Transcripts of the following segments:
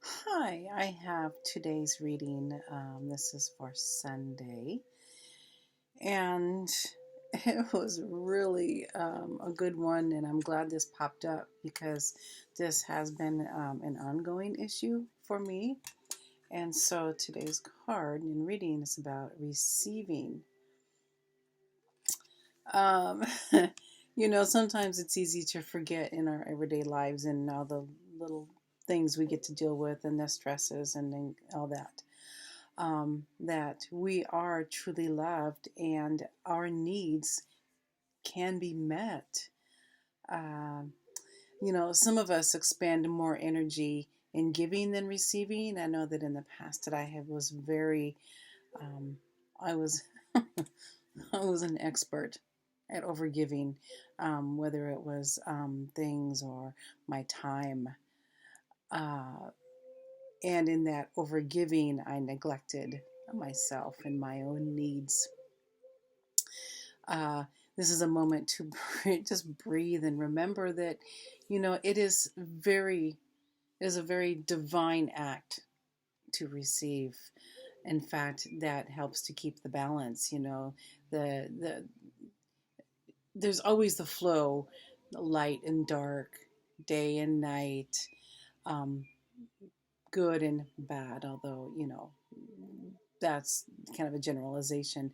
Hi, I have today's reading. This is for Sunday, and it was really a good one. And I'm glad this popped up because this has been an ongoing issue for me. And so today's card in reading is about receiving. Um, sometimes it's easy to forget in our everyday lives and all the little things we get to deal with and the stresses and all that. That we are truly loved and our needs can be met. Um, some of us expend more energy in giving than receiving. I know that in the past that I have was very, um, I was, I was an expert at overgiving, whether it was things or my time. Uh, and in that overgiving, I neglected myself and my own needs. uh, this is a moment to just breathe and remember that, it is a very divine act to receive. In fact, that helps to keep the balance. The there's always the flow, light and dark, day and night, um, good and bad. Although that's kind of a generalization,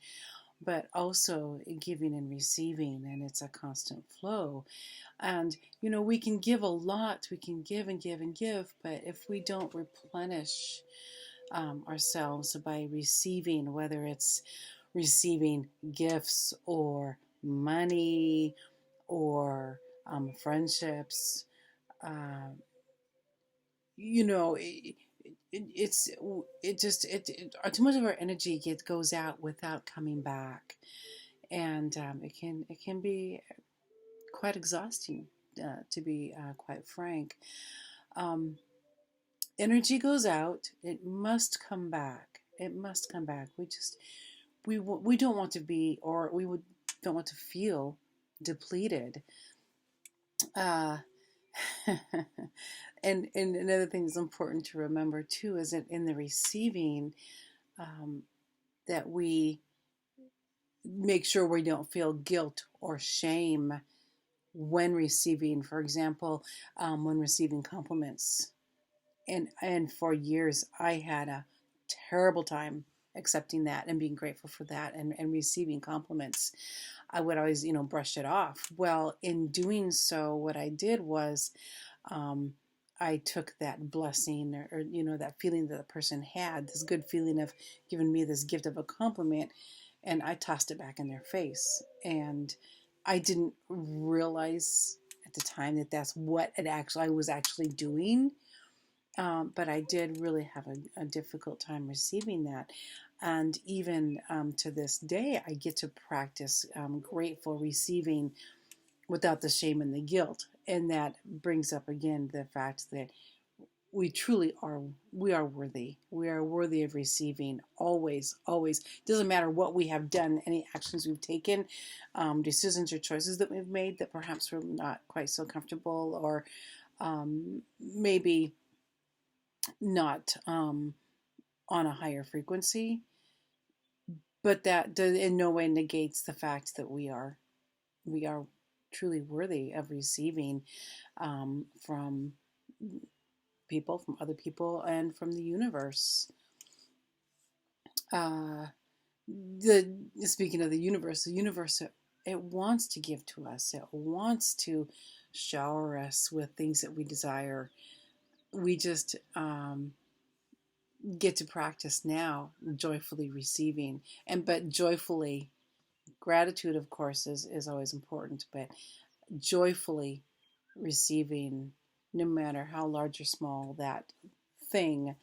but also giving and receiving, and it's a constant flow. And we can give a lot, we can give and give and give, but if we don't replenish ourselves by receiving, whether it's receiving gifts or money or friendships, uh, you know it's it just too much of our energy goes out without coming back. And it can be quite exhausting, to be quite frank. Um, Energy goes out; it must come back. It must come back. We don't want to be, or don't want to feel depleted. Uh, and another thing that's important to remember too is that in the receiving, um, that we make sure we don't feel guilt or shame when receiving, for example, when receiving compliments. And for years, I had a terrible time accepting that and being grateful for that, and receiving compliments. I would always, brush it off. Well, in doing so, what I did was, um, I took that blessing, or that feeling that the person had, this good feeling of giving me this gift of a compliment, and I tossed it back in their face. And I didn't realize at the time that that's what I was actually doing. But I did really have a difficult time receiving that. And even to this day, I get to practice grateful receiving without the shame and the guilt. And that brings up again the fact that we truly are, we are worthy. We are worthy of receiving, always, always. Doesn't matter what we have done, any actions we've taken, decisions or choices that we've made that perhaps we're not quite so comfortable, or maybe not on a higher frequency, but that in no way negates the fact that we are truly worthy of receiving, from people, from other people, and from the universe. Uh, the Speaking of the universe, it wants to give to us. It wants to shower us with things that we desire. We just get to practice now joyfully receiving, but joyfully, gratitude of course is always important, but joyfully receiving, no matter how large or small that thing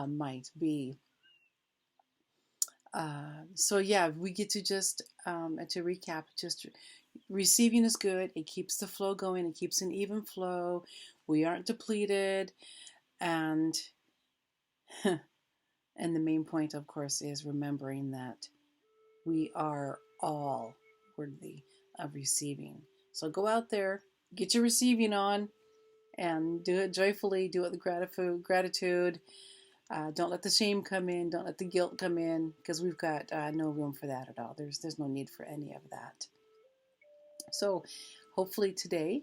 might be. So yeah, we get to just, to recap, just receiving is good. It keeps the flow going. It keeps an even flow. We aren't depleted. And and the main point, of course, is remembering that we are all worthy of receiving. So go out there, get your receiving on, and do it joyfully, do it with gratitude. Don't let the shame come in. Don't let the guilt come in, because we've got no room for that at all. There's no need for any of that. So hopefully today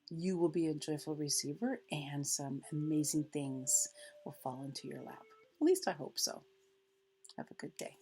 you will be a joyful receiver and some amazing things will fall into your lap. At least I hope so. Have a good day.